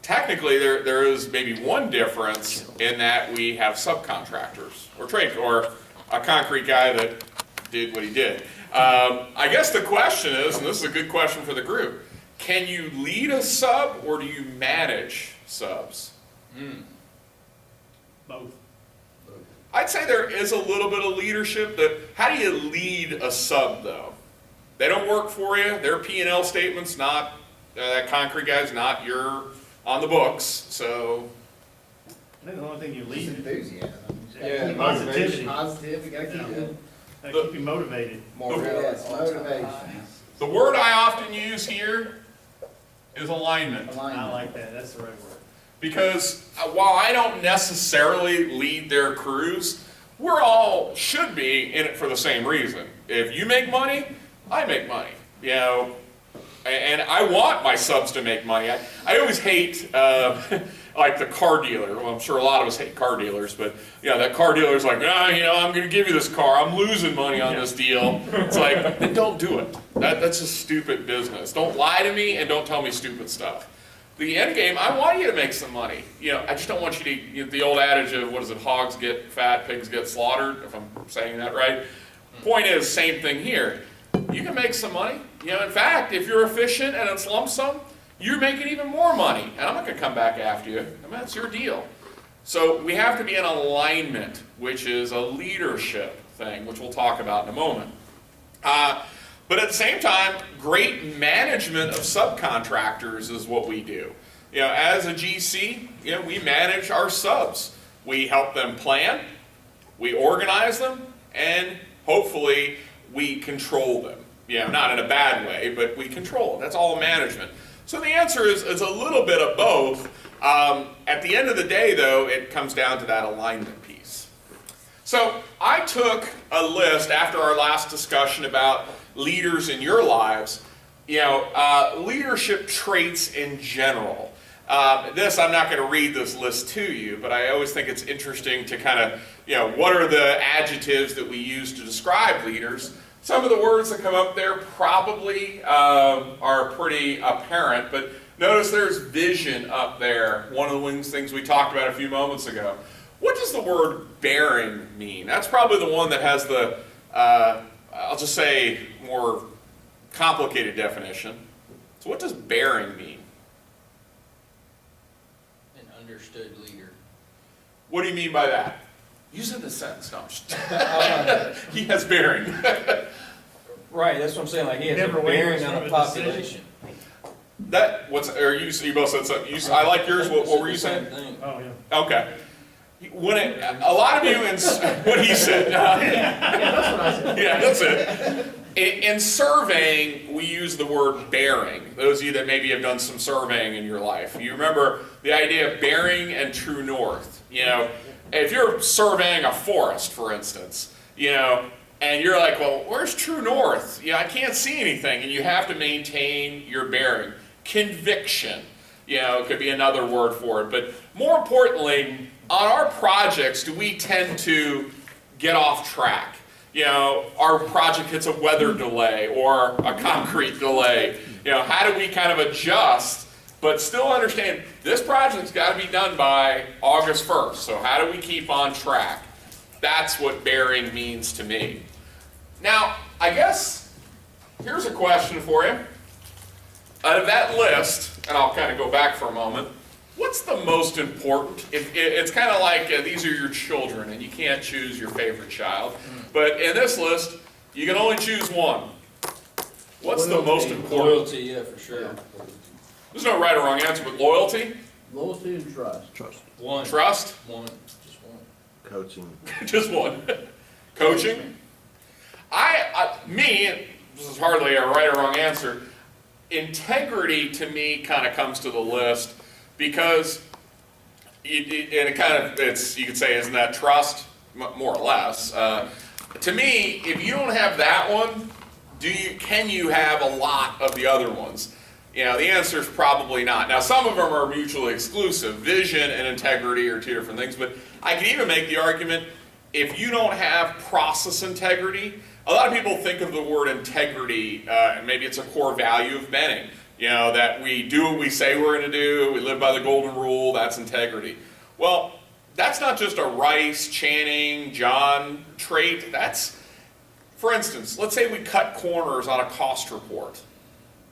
technically, there is maybe one difference in that we have subcontractors or a concrete guy that did what he did. I guess the question is, and this is a good question for the group, can you lead a sub or do you manage subs? Both. I'd say there is a little bit of leadership. How do you lead a sub though? They don't work for you. Their P&L statement's not, that concrete guy's not on the books, so. I think the only thing you It's lead is enthusiasm. Yeah, positivity. Positive, we gotta keep it. keep you motivated. Yes, motivation. The word I often use here is alignment. I like that, that's the right word. Because while I don't necessarily lead their crews, we're all should be in it for the same reason. If you make money, I make money. You know, and I want my subs to make money. I always hate like the car dealer. Well, I'm sure a lot of us hate car dealers, but you know, that car dealer's like, I'm going to give you this car. I'm losing money on this deal. It's like, then don't do it. That's a stupid business. Don't lie to me and don't tell me stupid stuff. The end game, I want you to make some money. You know, I just don't want you to, the old adage of, what is it, hogs get fat, pigs get slaughtered, if I'm saying that right. Point is, same thing here. You can make some money. You know, in fact, if you're efficient and it's lump sum, you're making even more money. And I'm not going to come back after you. I mean, that's your deal. So we have to be in alignment, which is a leadership thing, which we'll talk about in a moment. But at the same time, great management of subcontractors is what we do. You know, as a GC, you know, we manage our subs. We help them plan, we organize them, and hopefully we control them. You know, not in a bad way, but we control them. That's all management. So the answer is a little bit of both. At the end of the day, though, it comes down to that alignment piece. So I took a list after our last discussion about leaders in your lives, you know, leadership traits in general. I'm not going to read this list to you, but I always think it's interesting to kind of, you know, what are the adjectives that we use to describe leaders? Some of the words that come up there probably are pretty apparent, but notice there's vision up there, one of the things we talked about a few moments ago. What does the word bearing mean? That's probably the one that has the, I'll just say, more complicated definition. So what does bearing mean? An understood leader. What do you mean by that? Use it in a sentence. No, I'm just he has bearing. Right, that's what I'm saying, like he has a Never bearing wavers on from a a population. You both said something. I like yours. What were you saying? Same thing. Oh, yeah. Okay. A lot of you, what he said. That's what I said. Yeah, that's it. In surveying, we use the word bearing. Those of you that maybe have done some surveying in your life, you remember the idea of bearing and true north. You know, if you're surveying a forest, for instance, you know, and you're like, well, where's true north? You know, I can't see anything, and you have to maintain your bearing. Conviction, you know, could be another word for it. But more importantly, on our projects, do we tend to get off track? You know, our project hits a weather delay or a concrete delay. You know, how do we kind of adjust, but still understand this project's got to be done by August 1st. So how do we keep on track? That's what bearing means to me. Now, I guess, here's a question for you. Out of that list, and I'll kind of go back for a moment, what's the most important? It's kind of like these are your children and you can't choose your favorite child. But in this list, you can only choose one. What's the most important? Loyalty, yeah, for sure. There's no right or wrong answer, but loyalty? Loyalty and trust. One. Trust? One. Just one. Coaching. Just one. Coaching? This is hardly a right or wrong answer. Integrity to me kind of comes to the list because you could say, isn't that trust? More or less. To me, if you don't have that one, can you have a lot of the other ones? You know, the answer is probably not. Now, some of them are mutually exclusive. Vision and integrity are two different things, but I can even make the argument, if you don't have process integrity, a lot of people think of the word integrity, and maybe it's a core value of Benning. that we do what we say we're going to do, we live by the golden rule, that's integrity. Well, that's not just a Rice, Channing, John trait. That's, for instance, let's say we cut corners on a cost report.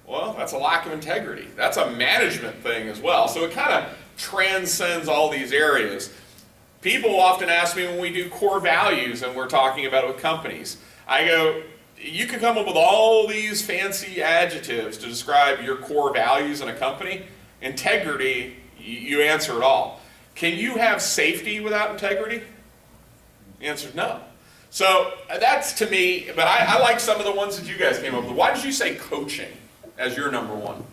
Well, that's a lack of integrity. That's a management thing as well. So it kind of transcends all these areas. People often ask me when we do core values and we're talking about it with companies, I go, you can come up with all these fancy adjectives to describe your core values in a company. Integrity, you answer it all. Can you have safety without integrity? The answer is no. So that's to me, but I like some of the ones that you guys came up with. Why did you say coaching as your number one?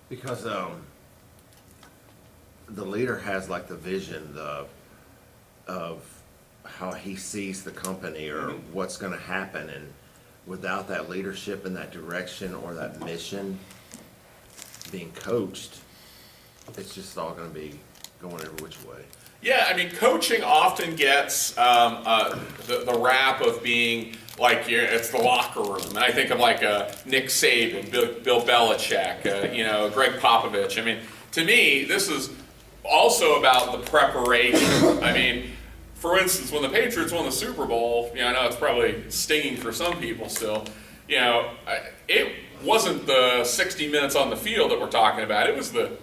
Because the leader has like the vision of how he sees the company or what's going to happen, and without that leadership and that direction or that mission being coached, it's just all going to be going every which way. Yeah, I mean, coaching often gets the rap of being like it's the locker room. And I think of like Nick Saban, Bill Belichick, Greg Popovich. I mean, to me, this is also about the preparation. I mean, for instance, when the Patriots won the Super Bowl, I know it's probably stinging for some people still. It wasn't the 60 minutes on the field that we're talking about. It was the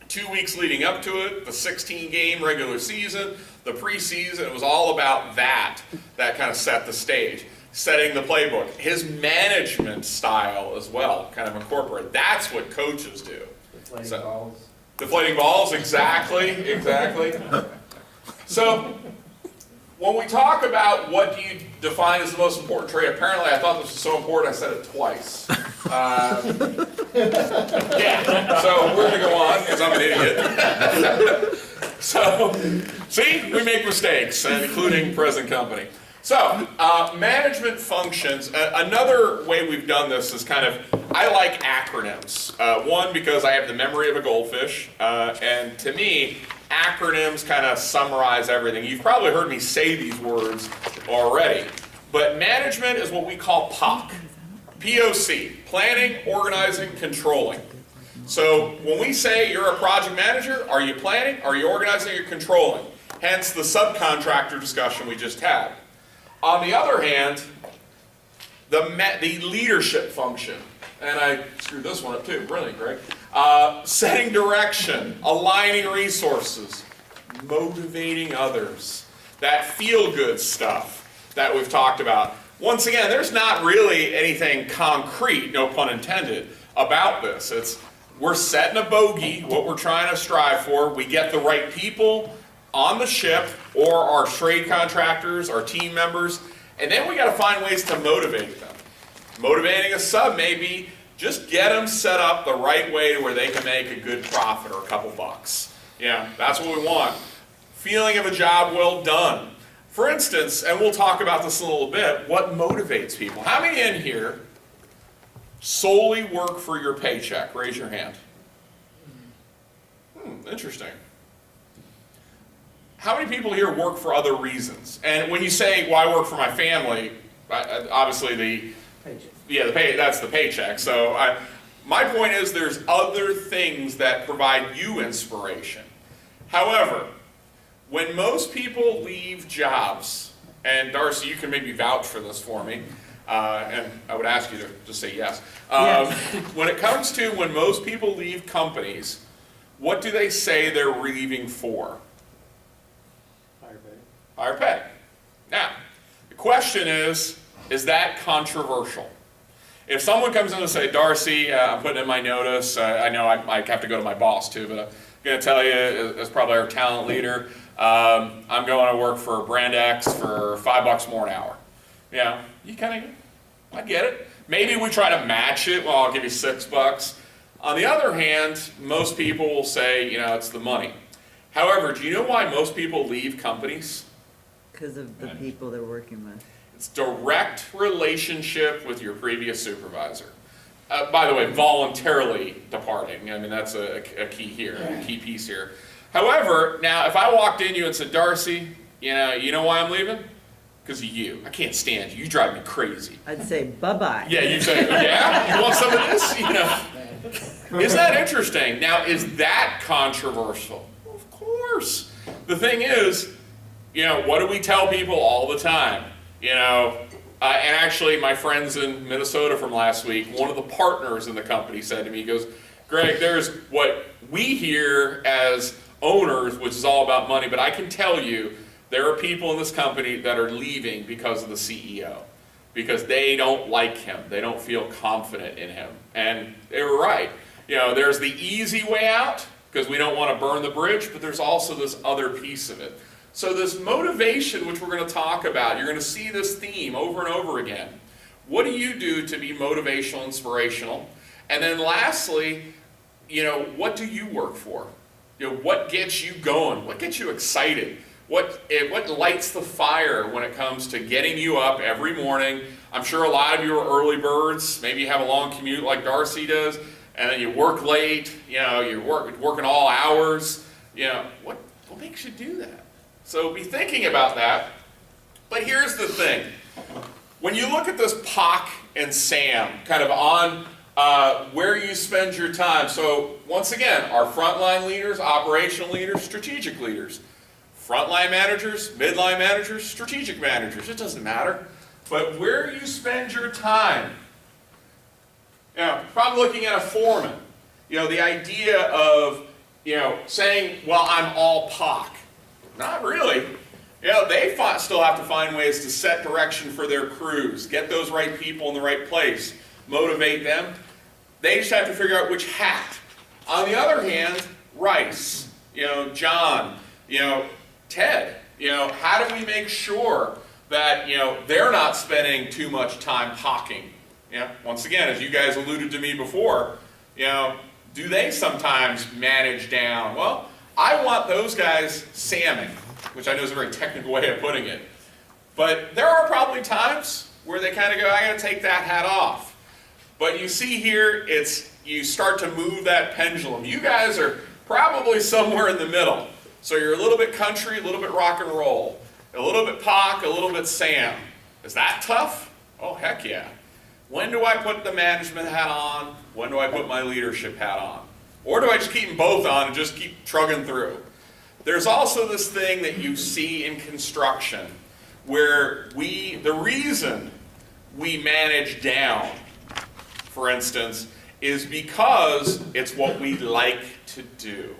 2 weeks leading up to it, the 16-game regular season, the preseason. It was all about that kind of set the stage, setting the playbook. His management style as well, kind of incorporate. That's what coaches do. Deflating balls. Deflating balls, exactly. So, when we talk about what do you define as the most important trait, apparently I thought this was so important I said it twice. Yeah, so we're going to go on because I'm an idiot. So, see, we make mistakes, including present company. So, management functions. Another way we've done this is kind of, I like acronyms. One, because I have the memory of a goldfish, and to me, acronyms kind of summarize everything. You've probably heard me say these words already, but management is what we call POC. POC, planning, organizing, controlling. So when we say you're a project manager, are you planning, are you organizing, are you controlling? Hence the subcontractor discussion we just had. On the other hand, the leadership function, and I screwed this one up too, brilliant, Greg. Setting direction, aligning resources, motivating others. That feel-good stuff that we've talked about. Once again, there's not really anything concrete, no pun intended, about this. We're setting a bogey, what we're trying to strive for. We get the right people on the ship, or our trade contractors, our team members, and then we got to find ways to motivate them. Motivating a sub may be just get them set up the right way to where they can make a good profit or a couple bucks. Yeah, that's what we want. Feeling of a job well done. For instance, and we'll talk about this in a little bit, what motivates people? How many in here solely work for your paycheck? Raise your hand. Interesting. How many people here work for other reasons? And when you say, well, I work for my family, obviously Paycheck. that's the paycheck. So my point is there's other things that provide you inspiration. However, when most people leave jobs, and Darcy, you can maybe vouch for this for me, and I would ask you to just say yes. When it comes to when most people leave companies, what do they say they're leaving for? Higher pay. Now, the question is that controversial? If someone comes in and say, Darcy, I'm putting in my notice, I know I have to go to my boss too, but I'm going to tell you, as probably our talent leader, I'm going to work for brand X for $5 more an hour. Yeah, you kind of, I get it. Maybe we try to match it, well, I'll give you $6. On the other hand, most people will say, it's the money. However, do you know why most people leave companies? Because of the people they're working with. It's direct relationship with your previous supervisor. By the way, voluntarily departing. I mean, that's a key here, a key piece here. However, now if I walked in you and said, Darcy, you know why I'm leaving? because of you. I can't stand you. You drive me crazy. I'd say bye-bye. Yeah, you say, yeah, you want some of this? You know, isn't that interesting? Now, is that controversial? Of course. The thing is, you know, what do we tell people all the time? You know, and actually, my friends in Minnesota from last week, one of the partners in the company said to me, he goes, Greg, there's what we hear as owners, which is all about money, but I can tell you, there are people in this company that are leaving because of the CEO, because they don't like him, they don't feel confident in him, and they were right. You know, there's the easy way out, because we don't want to burn the bridge, but there's also this other piece of it. So this motivation, which we're going to talk about, you're going to see this theme over and over again. What do you do to be motivational, inspirational? And then lastly, you know, what do you work for? You know, what gets you going? What gets you excited? What lights the fire when it comes to getting you up every morning? I'm sure a lot of you are early birds. Maybe you have a long commute like Darcy does, and then you work late. You know, you're working all hours. You know, what makes you do that? So be thinking about that. But here's the thing. When you look at this Pac and Sam, kind of on where you spend your time. So once again, our frontline leaders, operational leaders, strategic leaders. Frontline managers, midline managers, strategic managers, it doesn't matter. But where you spend your time. You know, probably looking at a foreman. You know, the idea of, you know, saying, well, I'm all POC. Not really. You know, they still have to find ways to set direction for their crews, get those right people in the right place, motivate them. They just have to figure out which hat. On the other hand, Rice, you know, John, you know, Ted, you know, how do we make sure that, you know, they're not spending too much time hawking? You know, once again, as you guys alluded to me before, you know, do they sometimes manage down? Well, I want those guys salmon, which I know is a very technical way of putting it. But there are probably times where they kind of go, I got to take that hat off. But you see here, you start to move that pendulum. You guys are probably somewhere in the middle. So you're a little bit country, a little bit rock and roll, a little bit Pac, a little bit Sam. Is that tough? Oh, heck yeah. When do I put the management hat on? When do I put my leadership hat on? Or do I just keep them both on and just keep trugging through? There's also this thing that you see in construction where the reason we manage down, for instance, is because it's what we like to do.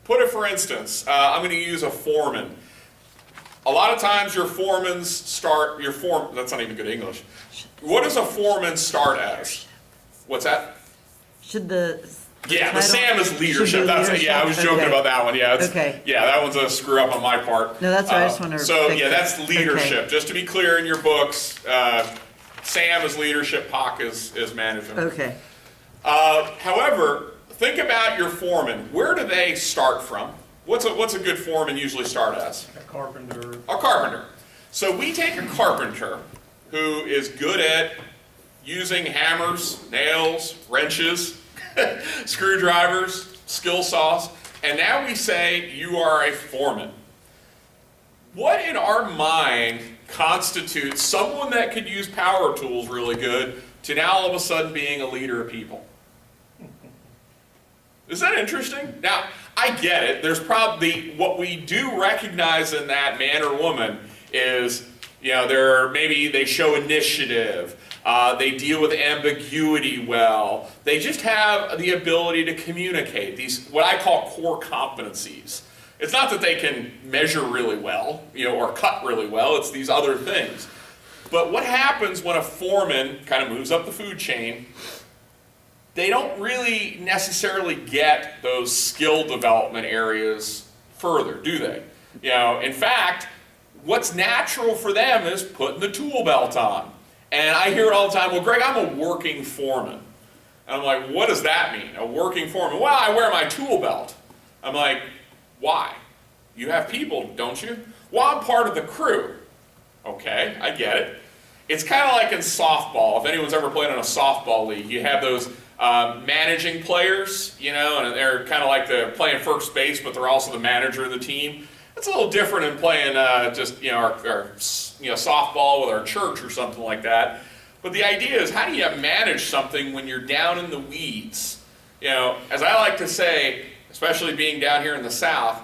Put it for instance, I'm going to use a foreman. A lot of times your foremans start, that's not even good English. What does a foreman start as? What's that? Should the Yeah, the title- Sam is leadership. should be That's leadership? yeah, I was joking Okay. about that one. Yeah, Okay. Yeah, that one's a screw up on my part. No, that's why I just want to So fix yeah, it. that's leadership. Okay. Just to be clear in your books, Sam is leadership, Pac is management. Okay. However, think about your foreman. Where do they start from? What's a good foreman usually start as? A carpenter. A carpenter. So we take a carpenter who is good at using hammers, nails, wrenches, screwdrivers, skill saws, and now we say you are a foreman. What in our mind constitutes someone that could use power tools really good to now all of a sudden being a leader of people? Is that interesting? Now, I get it. There's probably, what we do recognize in that man or woman is, you know, maybe they show initiative, they deal with ambiguity well, they just have the ability to communicate, these, what I call core competencies. It's not that they can measure really well, you know, or cut really well, it's these other things. But what happens when a foreman kind of moves up the food chain? They don't really necessarily get those skill development areas further, do they? You know, in fact, what's natural for them is putting the tool belt on. And I hear it all the time, well, Greg, I'm a working foreman. And I'm like, what does that mean, a working foreman? Well, I wear my tool belt. I'm like, why? You have people, don't you? Well, I'm part of the crew. Okay, I get it. It's kind of like in softball. If anyone's ever played in a softball league, you have those managing players, you know, and they're kind of like they're playing first base, but they're also the manager of the team. It's a little different than playing just our softball with our church or something like that. But the idea is, how do you manage something when you're down in the weeds? As I like to say, especially being down here in the South,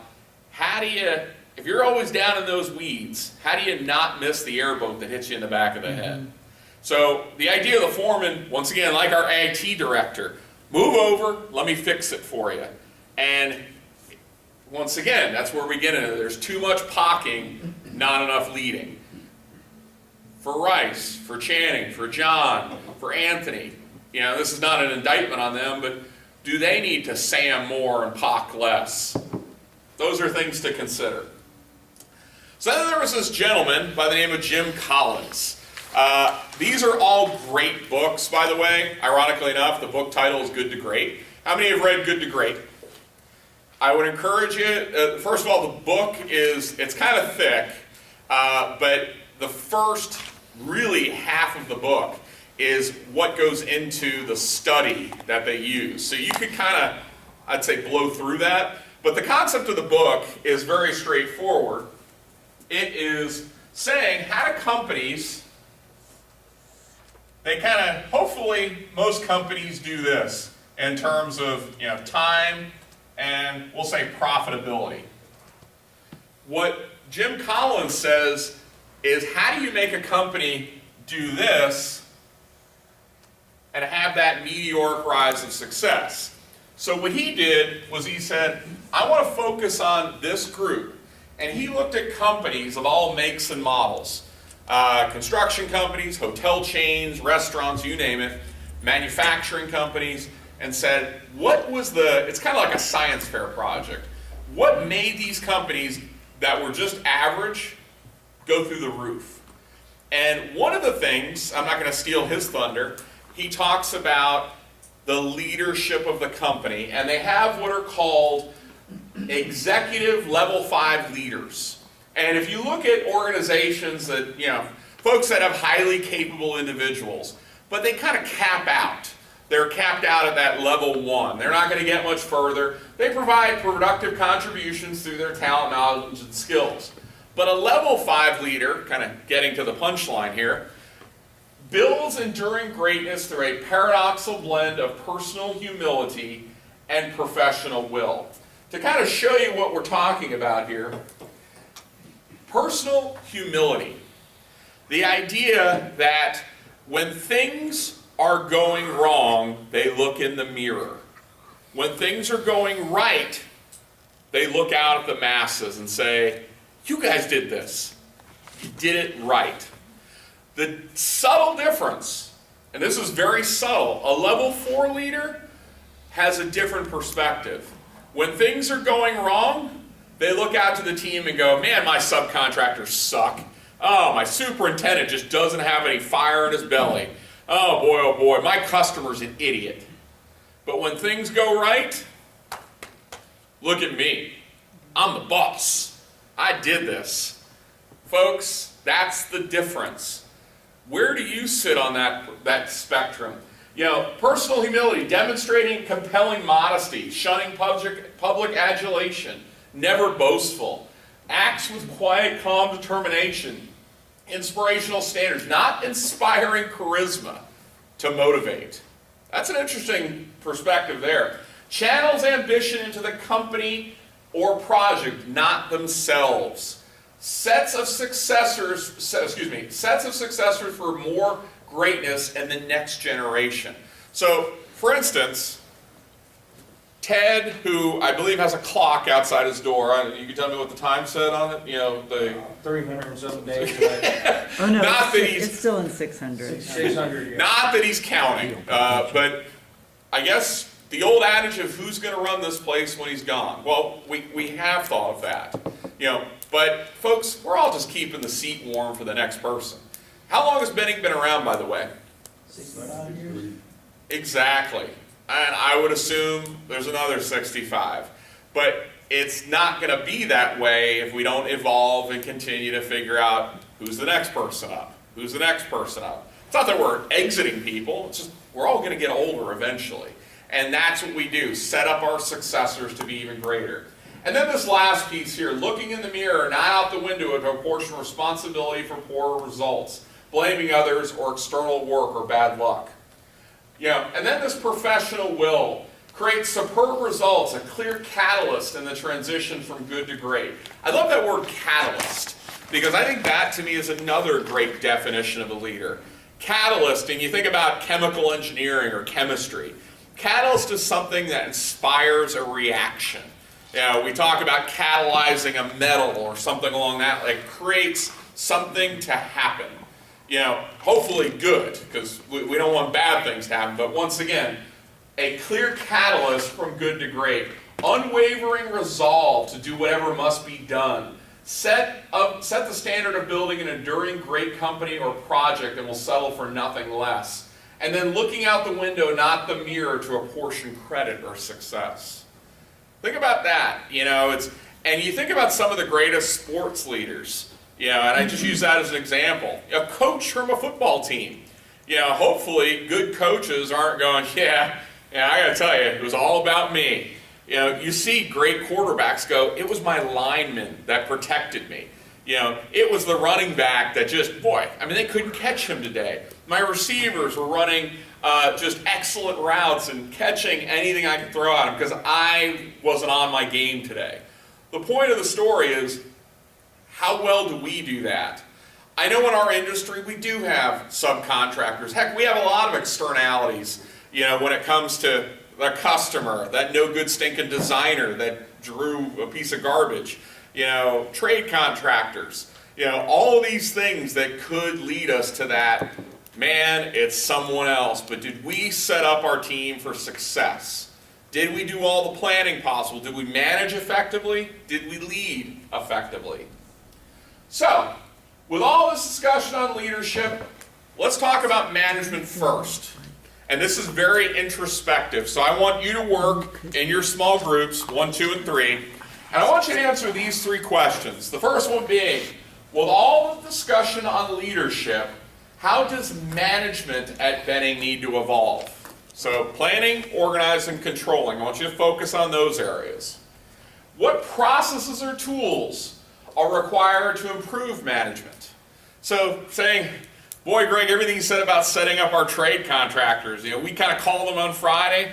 if you're always down in those weeds, how do you not miss the airboat that hits you in the back of the head? So the idea of the foreman, once again, like our IT director, move over, let me fix it for you. And once again, that's where we get into it. There's too much pocking, not enough leading. For Rice, for Channing, for John, for Anthony, this is not an indictment on them, but do they need to Sam more and pock less? Those are things to consider. So then there was this gentleman by the name of Jim Collins. These are all great books, by the way. Ironically enough, the book title is Good to Great. How many have read Good to Great? I would encourage you, first of all, the book it's kind of thick, but the first really half of the book is what goes into the study that they use. So you could kind of, I'd say, blow through that. But the concept of the book is very straightforward. It is saying how do companies, hopefully most companies do this in terms of time and we'll say profitability. What Jim Collins says is, how do you make a company do this and have that meteoric rise of success? So what he did was he said, I want to focus on this group. And he looked at companies of all makes and models. Construction companies, hotel chains, restaurants, you name it, manufacturing companies, and said, it's kind of like a science fair project. What made these companies that were just average go through the roof? And one of the things, I'm not going to steal his thunder, he talks about the leadership of the company, and they have what are called executive level 5 leaders. And if you look at organizations that, folks that have highly capable individuals, but they kind of cap out. They're capped out at that level 1. They're not going to get much further. They provide productive contributions through their talent, knowledge, and skills. But a level 5 leader, kind of getting to the punchline here, builds enduring greatness through a paradoxical blend of personal humility and professional will. To kind of show you what we're talking about here, personal humility. The idea that when things are going wrong, they look in the mirror. When things are going right, they look out at the masses and say, you guys did this. You did it right. The subtle difference, and this is very subtle, a level 4 leader has a different perspective. When things are going wrong, they look out to the team and go, man, my subcontractors suck. Oh, my superintendent just doesn't have any fire in his belly. Oh boy, my customer's an idiot. But when things go right, look at me. I'm the boss. I did this. Folks, that's the difference. Where do you sit on that spectrum? Personal humility, demonstrating compelling modesty, shunning public adulation, never boastful, acts with quiet, calm determination, inspirational standards, not inspiring charisma to motivate. That's an interesting perspective there. Channels ambition into the company or project, not themselves. Sets of successors for more greatness in the next generation. So, for instance, Ted, who I believe has a clock outside his door, you can tell me what the time said on it? 300 and some days, but Oh, no, Not that it's still in 600. 600 years. Not that he's counting, but I guess the old adage of who's going to run this place when he's gone. Well, we have thought of that, but folks, we're all just keeping the seat warm for the next person. How long has Benning been around, by the way? 65 years. Exactly. And I would assume there's another 65. But it's not going to be that way if we don't evolve and continue to figure out who's the next person up. Who's the next person up? It's not that we're exiting people. It's just we're all going to get older eventually. And that's what we do. Set up our successors to be even greater. And then this last piece here, looking in the mirror, not out the window, to apportion responsibility for poor results, blaming others or external work or bad luck. And then this professional will create superb results, a clear catalyst in the transition from good to great. I love that word catalyst, because I think that to me is another great definition of a leader. Catalyst, and you think about chemical engineering or chemistry. Catalyst is something that inspires a reaction. We talk about catalyzing a metal or something along that, like creates something to happen. Hopefully good, because we don't want bad things to happen, but once again, a clear catalyst from good to great. Unwavering resolve to do whatever must be done. Set the standard of building an enduring great company or project and will settle for nothing less. And then looking out the window, not the mirror, to apportion credit or success. Think about that. And you think about some of the greatest sports leaders. And I just use that as an example. A coach from a football team. Hopefully good coaches aren't going, I gotta tell you, it was all about me. You see great quarterbacks go, it was my lineman that protected me. It was the running back that they couldn't catch him today. My receivers were running just excellent routes and catching anything I could throw at him because I wasn't on my game today. The point of the story is, how well do we do that? I know in our industry we do have subcontractors. Heck, we have a lot of externalities, when it comes to the customer, that no good stinking designer that drew a piece of garbage, trade contractors, all of these things that could lead us to that, man, it's someone else. But did we set up our team for success? Did we do all the planning possible? Did we manage effectively? Did we lead effectively? So, with all this discussion on leadership, let's talk about management first. And this is very introspective, so I want you to work in your small groups, 1, 2, and 3, and I want you to answer these 3 questions. The first one being, with all the discussion on leadership, how does management at Benning need to evolve? So planning, organizing, controlling. I want you to focus on those areas. What processes or tools are required to improve management? So saying, boy, Greg, everything you said about setting up our trade contractors, we kind of call them on Friday,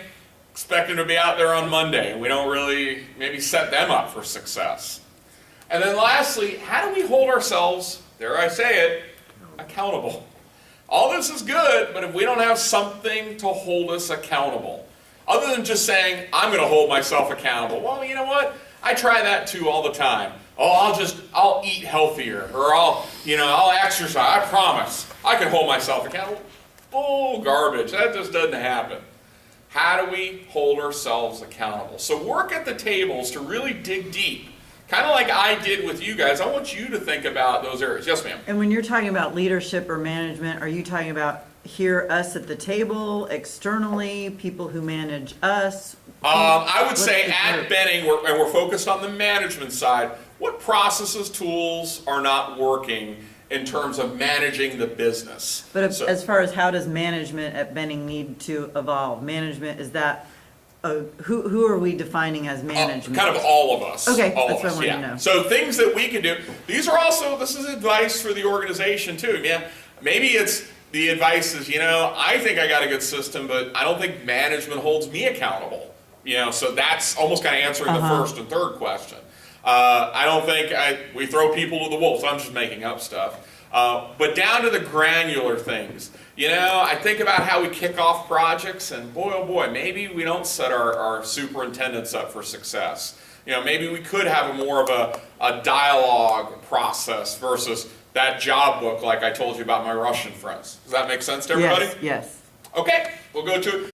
expect them to be out there on Monday, and we don't really maybe set them up for success. And then lastly, how do we hold ourselves, dare I say it, accountable? All this is good, but if we don't have something to hold us accountable, other than just saying, I'm going to hold myself accountable, well, you know what? I try that too all the time. Oh, I'll eat healthier, or I'll exercise, I promise. I can hold myself accountable. Bull garbage, that just doesn't happen. How do we hold ourselves accountable? So work at the tables to really dig deep. Kind of like I did with you guys, I want you to think about those areas. Yes, ma'am? And when you're talking about leadership or management, are you talking about here, us at the table, externally, people who manage us? I would say the at group? Benning, and we're focused on the management side, what processes, tools are not working in terms of managing the business? But So- as far as how does management at Benning need to evolve? Management, is that, who are we defining as management? Kind of all of us. Okay, all that's of what I us, wanted to yeah. know. So things that we can do, this is advice for the organization too. Yeah, maybe it's the advice is, I think I got a good system, but I don't think management holds me accountable. So that's almost kind of answering the first and third question. I don't think we throw people to the wolves. I'm just making up stuff. But down to the granular things. I think about how we kick off projects, and boy, oh boy, maybe we don't set our superintendents up for success. Maybe we could have more of a dialogue process versus that job book like I told you about my Russian friends. Does that make sense to everybody? Yes, yes. Okay, we'll go to